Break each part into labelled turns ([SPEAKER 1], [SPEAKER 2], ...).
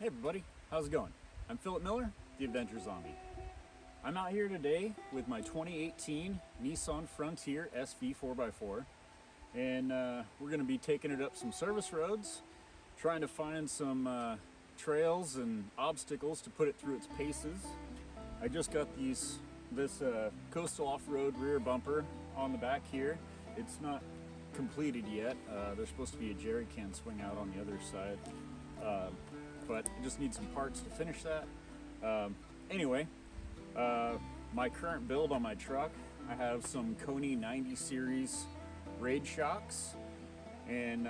[SPEAKER 1] everybody, how's it going? I'm Philip Miller, the Adventure Zombie. I'm out here today with my 2018 Nissan Frontier SV 4x4, and we're going to be taking it up some service roads, trying to find some trails and obstacles to put it through its paces. I just got this coastal off-road rear bumper on the back here. It's not completed yet. There's supposed to be a jerry can swing out on the other side. But I just need some parts to finish that. Anyway, my current build on my truck, I have some Koni 90 series raid shocks, and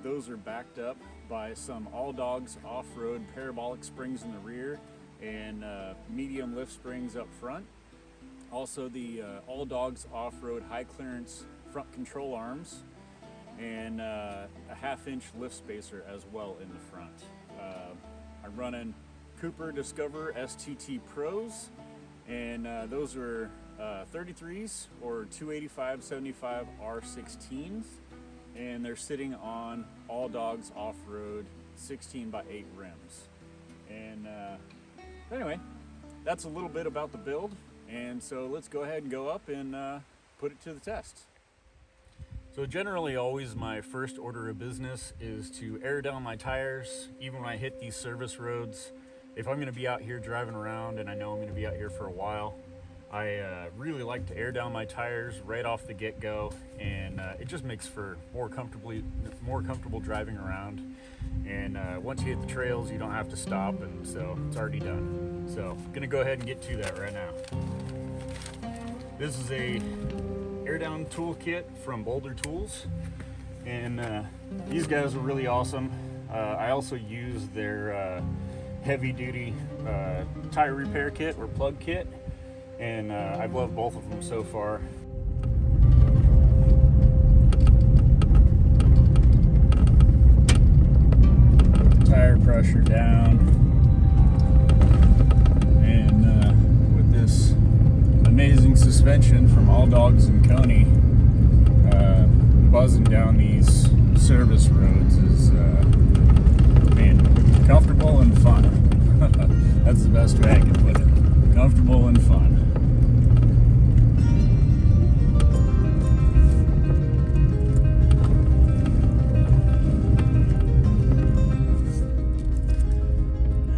[SPEAKER 1] those are backed up by some All Dogs off-road parabolic springs in the rear and medium lift springs up front. Also the All Dogs off-road high clearance front control arms, and a 1/2-inch lift spacer as well in the front. I'm running Discoverer STT Pros, and those are 33s or 285/75 R16s, and they're sitting on All Dogs off-road 16x8 rims. And anyway, that's a little bit about the build, and so let's go ahead and go up and put it to the test. So generally always my first order of business is to air down my tires, even when I hit these service roads. If I'm gonna be out here driving around and I know I'm gonna be out here for a while, I really like to air down my tires right off the get-go, and it just makes for more comfortable driving around. And once you hit the trails, you don't have to stop, and so it's already done. So I'm gonna go ahead and get to that right now. This is a air down toolkit from Boulder Tools, and these guys are really awesome. I also use their heavy duty tire repair kit or plug kit, and I've loved both of them so far. Tire pressure down, and with this amazing suspension from All Dogs and Koni, buzzing down these service roads is man, comfortable and fun. That's the best way I can put it. Comfortable and fun.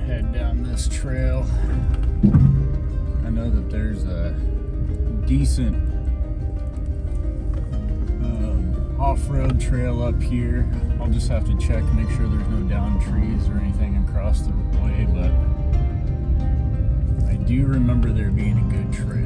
[SPEAKER 1] Head down this trail. I know that there's a decent off-road trail up here. I'll just have to check, make sure there's no downed trees or anything across the way, but I do remember there being a good trail.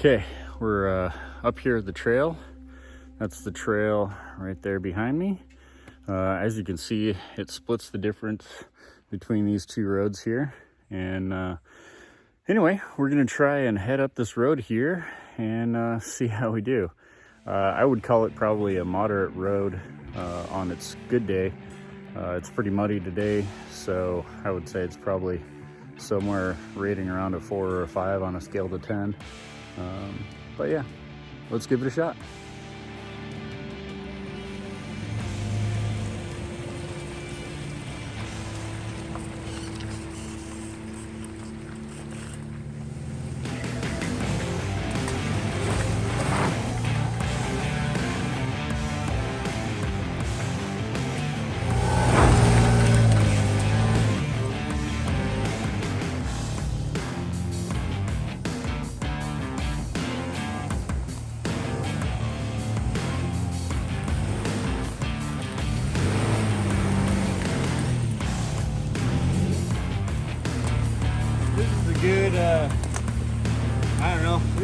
[SPEAKER 1] Okay, we're up here at the trail. That's the trail right there behind me. As you can see, it splits the difference between these two roads here. And anyway, we're gonna try and head up this road here and see how we do. I would call it probably a moderate road on its good day. It's pretty muddy today, so I would say it's probably somewhere rating around a 4 or a 5 on a scale to 10. But yeah, let's give it a shot.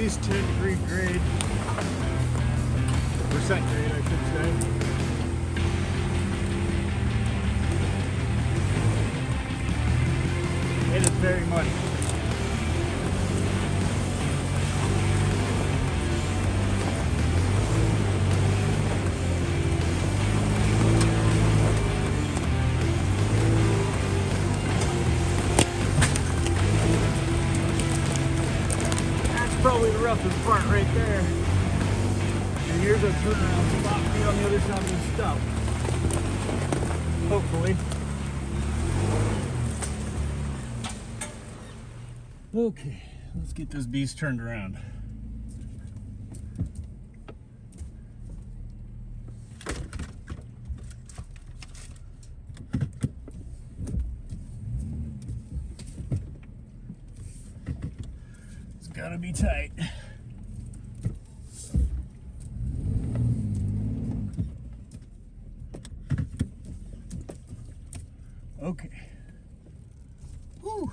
[SPEAKER 1] least 10-degree grade. Percent grade, I should say. It is very muddy. Probably the roughest part right there. And here's a turnaround spot right on the other side of the stump. Hopefully. Okay, let's get this beast turned around. Gotta be tight. Okay. Whew.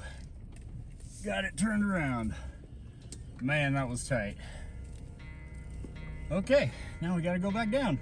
[SPEAKER 1] Got it turned around. Man, that was tight. Okay, now we gotta go back down.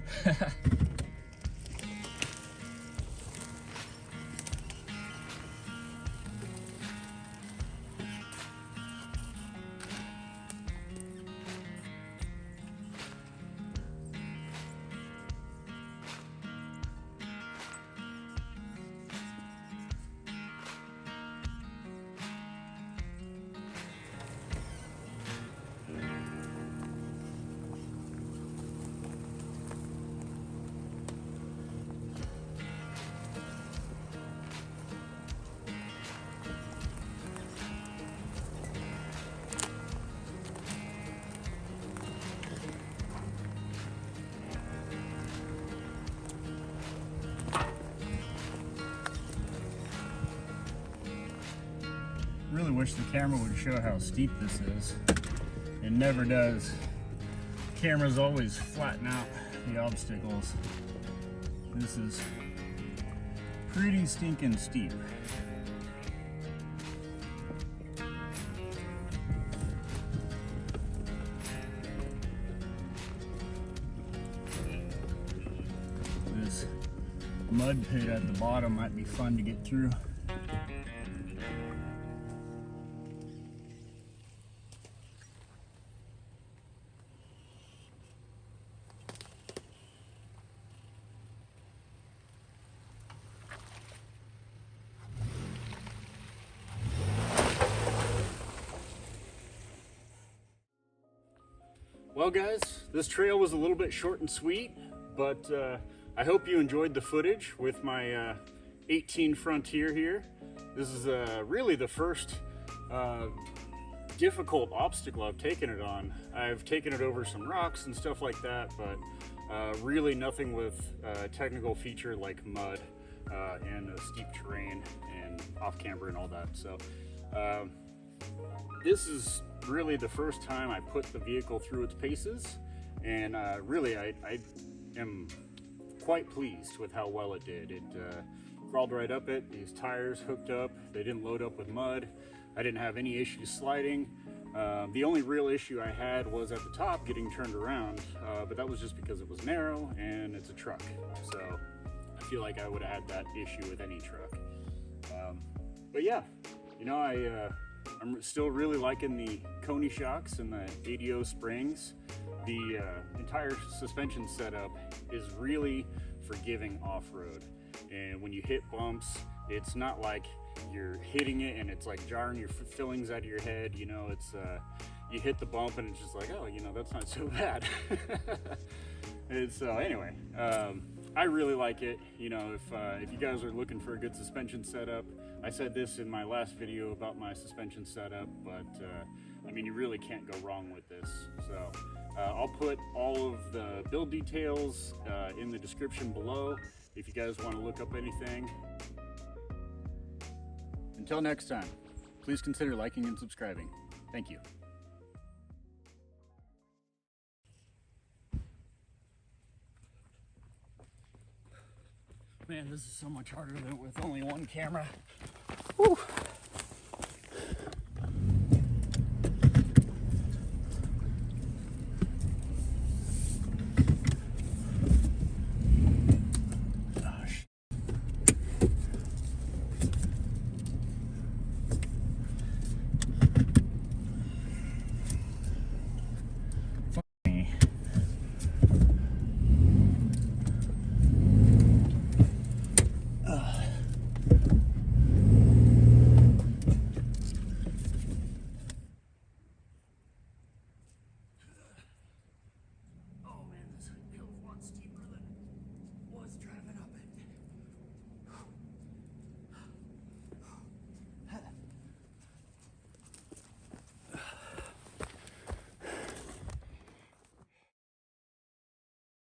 [SPEAKER 1] Really wish the camera would show how steep this is. It never does. Cameras always flatten out the obstacles. This is pretty stinking steep. This mud pit at the bottom might be fun to get through. Well guys, this trail was a little bit short and sweet, but I hope you enjoyed the footage with my 18 Frontier here. This is really the first difficult obstacle I've taken it on. I've taken it over some rocks and stuff like that, but really nothing with a technical feature like mud and steep terrain and off camber and all that. So this is really the first time I put the vehicle through its paces, and really I am quite pleased with how well it did. It crawled right up it. These tires hooked up. They didn't load up with mud. I didn't have any issues sliding. The only real issue I had was at the top getting turned around, but that was just because it was narrow and it's a truck. So I feel like I would have had that issue with any truck. But yeah, you know, I'm still really liking the Koni shocks and the ADO springs. The entire suspension setup is really forgiving off-road. And when you hit bumps, it's not like you're hitting it and it's like jarring your fillings out of your head. You know, it's you hit the bump and it's just like, oh, you know, that's not so bad. And so anyway, I really like it. You know, if you guys are looking for a good suspension setup, I said this in my last video about my suspension setup, but I mean, you really can't go wrong with this. So I'll put all of the build details in the description below if you guys want to look up anything. Until next time, please consider liking and subscribing. Thank you. Man, this is so much harder than with only one camera. Whew.